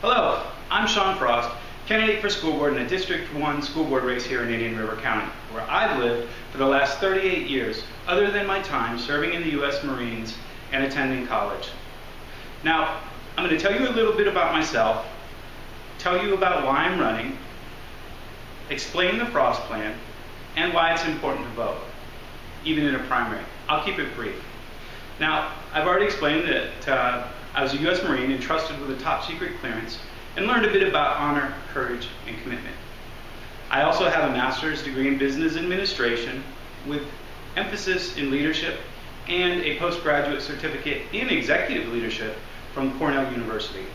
Hello, I'm Shawn Frost, candidate for school board in a District 1 school board race here in Indian River County, where I've lived for the last 38 years, other than my time serving in the U.S. Marines and attending college. Now, I'm going to tell you a little bit about myself, tell you about why I'm running, explain the F.R.O.S.T plan, and why it's important to vote, even in a primary. I'll keep it brief. Now, I've already explained that I was a U.S. Marine entrusted with a top secret clearance and learned a bit about honor, courage, and commitment. I also have a master's degree in business administration with emphasis in leadership and a postgraduate certificate in executive leadership from Cornell University.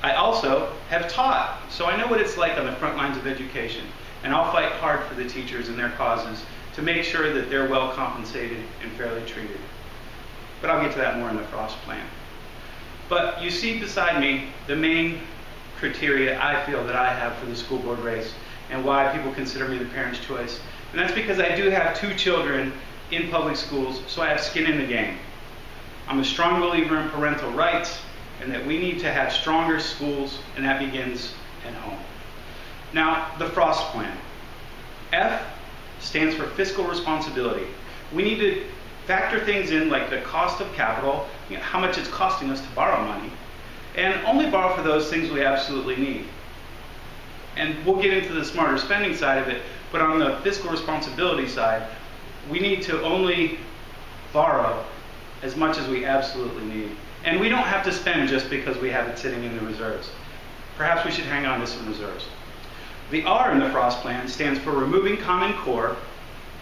I also have taught, so I know what it's like on the front lines of education, and I'll fight hard for the teachers and their causes to make sure that they're well compensated and fairly treated. But I'll get to that more in the F.R.O.S.T plan. But you see beside me the main criteria I feel that I have for the school board race and why people consider me the parent's choice. And that's because I do have 2 children in public schools, so I have skin in the game. I'm a strong believer in parental rights and that we need to have stronger schools, and that begins at home. Now, the F.R.O.S.T plan. F stands for fiscal responsibility. We need to factor things in like the cost of capital, how much it's costing us to borrow money, and only borrow for those things we absolutely need. And we'll get into the smarter spending side of it, but on the fiscal responsibility side, we need to only borrow as much as we absolutely need. And we don't have to spend just because we have it sitting in the reserves. Perhaps we should hang on to some reserves. The R in the F.R.O.S.T plan stands for removing Common Core,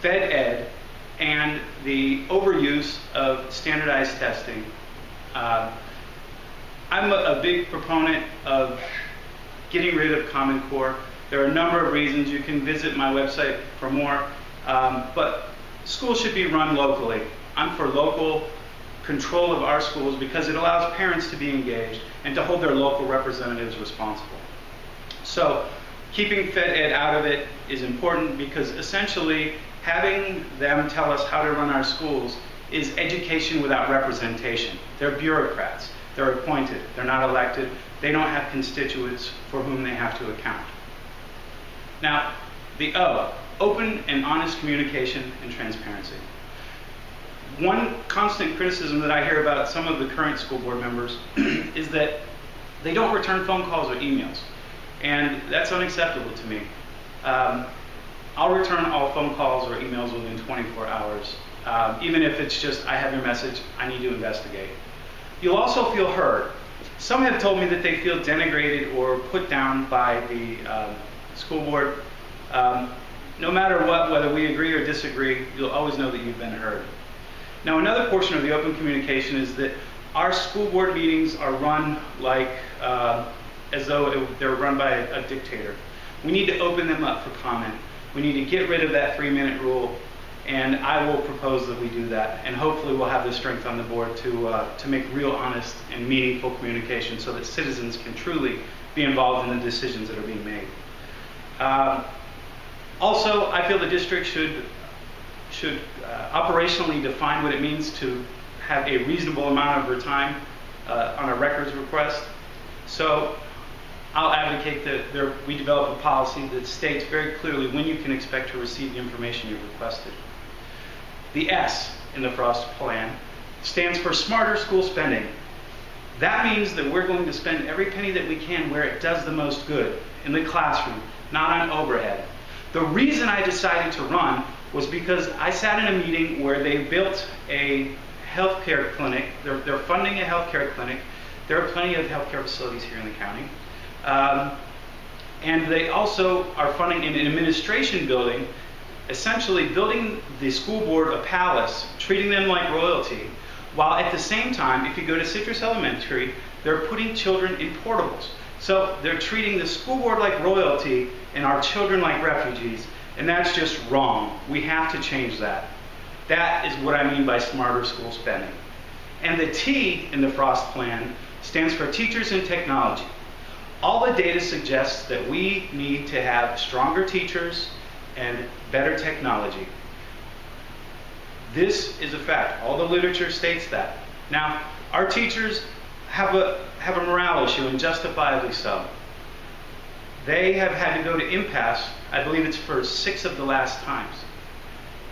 Fed Ed, and the overuse of standardized testing. I'm a big proponent of getting rid of Common Core. There are a number of reasons. You can visit my website for more, but schools should be run locally. I'm for local control of our schools because it allows parents to be engaged and to hold their local representatives responsible. So keeping Fed Ed out of it is important because essentially having them tell us how to run our schools is education without representation. They're bureaucrats. They're appointed. They're not elected. They don't have constituents for whom they have to account. Now, the O, open and honest communication and transparency. One constant criticism that I hear about some of the current school board members is that they don't return phone calls or emails. And that's unacceptable to me. I'll return all phone calls or emails within 24 hours, even if it's just, I have your message, I need to investigate. You'll also feel heard. Some have told me that they feel denigrated or put down by the school board. No matter what, whether we agree or disagree, you'll always know that you've been heard. Now, another portion of the open communication is that our school board meetings are run like, as though they're run by a dictator. We need to open them up for comment. We need to get rid of that 3-minute rule, and I will propose that we do that. And hopefully we'll have the strength on the board to make real, honest, and meaningful communication so that citizens can truly be involved in the decisions that are being made. Also, I feel the district should operationally define what it means to have a reasonable amount of time on a records request. So I'll advocate that we develop a policy that states very clearly when you can expect to receive the information you've requested. The S in the F.R.O.S.T plan stands for smarter school spending. That means that we're going to spend every penny that we can where it does the most good, in the classroom, not on overhead. The reason I decided to run was because I sat in a meeting where they built a healthcare clinic. They're funding a healthcare clinic. There are plenty of healthcare facilities here in the county. And they also are funding an administration building, essentially building the school board a palace, treating them like royalty, while at the same time, if you go to Citrus Elementary, they're putting children in portables. So they're treating the school board like royalty and our children like refugees, and that's just wrong. We have to change that. That is what I mean by smarter school spending. And the T in the F.R.O.S.T plan stands for teachers and technology. All the data suggests that we need to have stronger teachers and better technology. This is a fact. All the literature states that. Now, our teachers have have a morale issue, and justifiably so. They have had to go to impasse, I believe it's for 6 of the last times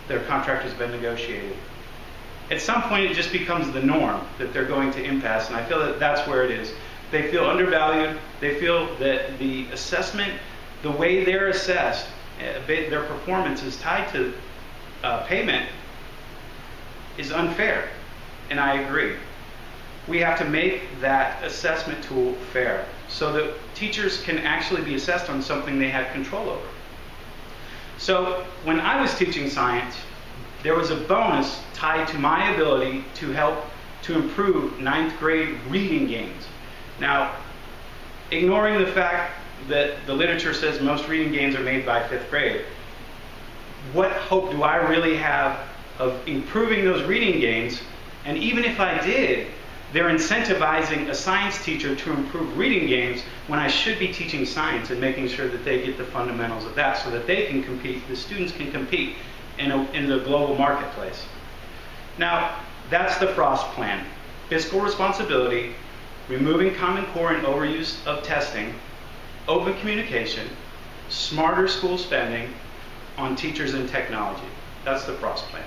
their contract has been negotiated. At some point it just becomes the norm that they're going to impasse, and I feel that that's where it is. They feel undervalued. They feel that the assessment, the way they're assessed, their performance is tied to payment, is unfair, and I agree. We have to make that assessment tool fair so that teachers can actually be assessed on something they have control over. So when I was teaching science, there was a bonus tied to my ability to help to improve 9th grade reading gains. Now, ignoring the fact that the literature says most reading gains are made by 5th grade, what hope do I really have of improving those reading gains? And even if I did, they're incentivizing a science teacher to improve reading gains when I should be teaching science and making sure that they get the fundamentals of that so that they can compete, the students can compete in the global marketplace. Now, that's the F.R.O.S.T plan. Fiscal responsibility, removing Common Core and overuse of testing, open communication, smarter school spending on teachers and technology. That's the F.R.O.S.T plan.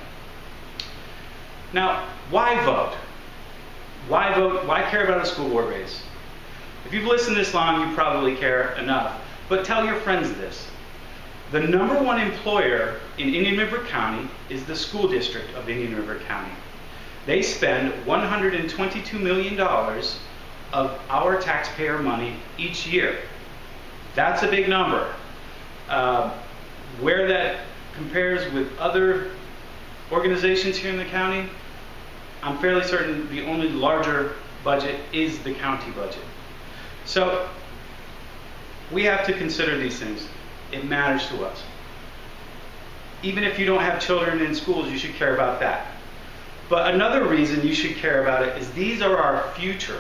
Now, why vote? Why vote? Why care about a school board race? If you've listened this long, you probably care enough. But tell your friends this. The #1 employer in Indian River County is the school district of Indian River County. They spend $122 million of our taxpayer money each year. That's a big number. Where that compares with other organizations here in the county, I'm fairly certain the only larger budget is the county budget. So we have to consider these things. It matters to us. Even if you don't have children in schools, you should care about that. But another reason you should care about it is these are our future.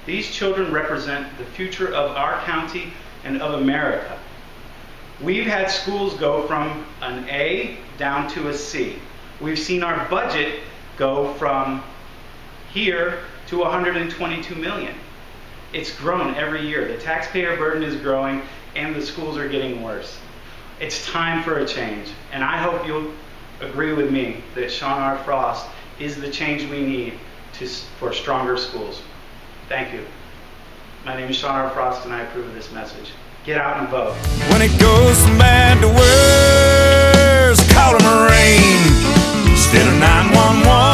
These children represent the future of our county and of America. We've had schools go from an A down to a C. We've seen our budget go from here to $122 million. It's grown every year. The taxpayer burden is growing and the schools are getting worse. It's time for a change, and I hope you'll agree with me that Shawn R. Frost is the change we need for stronger schools. Thank you. My name is Shawn R. Frost and I approve of this message. Get out and vote. When it goes from bad to worse, call 'em a rain instead of 911.